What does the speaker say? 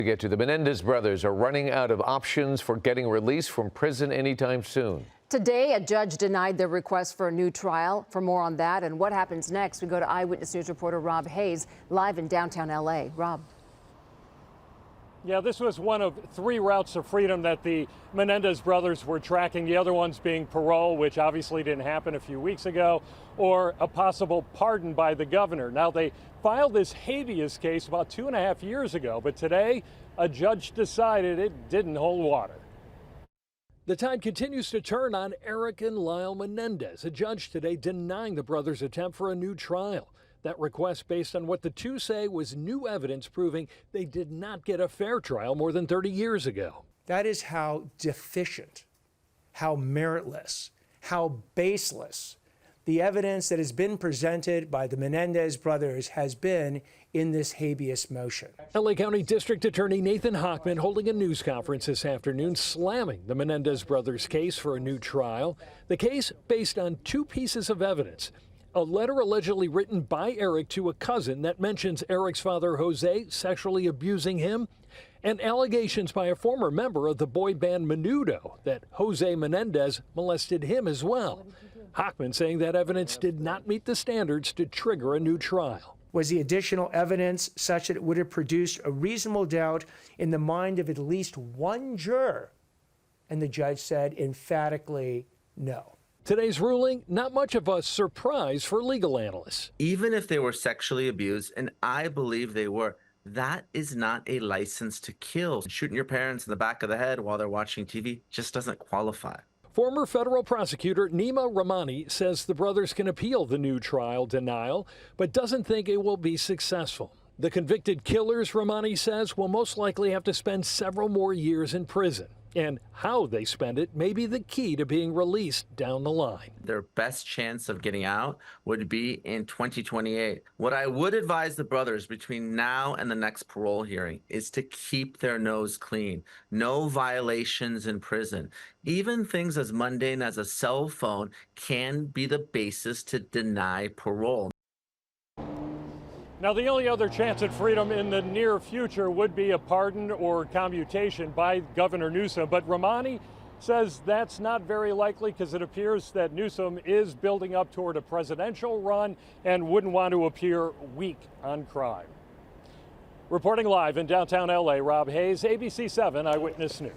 To get to the Menendez brothers are running out of options for getting released from prison anytime soon. Today, a judge denied their request for a new trial. For more on that and what happens next, we go to Eyewitness News reporter Rob Hayes, live in downtown L.A. Rob. Yeah, this was one of 3 routes to freedom that the Menendez brothers were tracking. The other ones being parole, which obviously didn't happen a few weeks ago, or a possible pardon by the governor. Now, they filed this habeas case about 2.5 years ago, but today a judge decided it didn't hold water. The tide continues to turn on Erik and Lyle Menendez. A judge today denying the brothers' attempt for a new trial. That request based on what the two say was new evidence proving they did not get a fair trial more than 30 years ago. That is how deficient, how meritless, how baseless the evidence that has been presented by the Menendez brothers has been in this habeas motion. LA County District Attorney Nathan Hochman holding a news conference this afternoon slamming the Menendez brothers' case for a new trial. The case based on 2 pieces of evidence. A letter allegedly written by Erik to a cousin that mentions Erik's father, Jose, sexually abusing him, and allegations by a former member of the boy band Menudo that Jose Menendez molested him as well. Hochman saying that evidence did not meet the standards to trigger a new trial. Was the additional evidence such that it would have produced a reasonable doubt in the mind of at least one juror? And the judge said emphatically no. Today's ruling, not much of a surprise for legal analysts. Even if they were sexually abused, and I believe they were, that is not a license to kill. Shooting your parents in the back of the head while they're watching TV just doesn't qualify. Former federal prosecutor Nima Rahmani says the brothers can appeal the new trial denial, but doesn't think it will be successful. The convicted killers, Rahmani says, will most likely have to spend several more years in prison. And how they spend it may be the key to being released down the line. Their best chance of getting out would be in 2028. What I would advise the brothers between now and the next parole hearing is to keep their nose clean. No violations in prison. Even things as mundane as a cell phone can be the basis to deny parole. Now, the only other chance at freedom in the near future would be a pardon or commutation by Governor Newsom. But Rahmani says that's not very likely because it appears that Newsom is building up toward a presidential run and wouldn't want to appear weak on crime. Reporting live in downtown LA, Rob Hayes, ABC 7 Eyewitness News.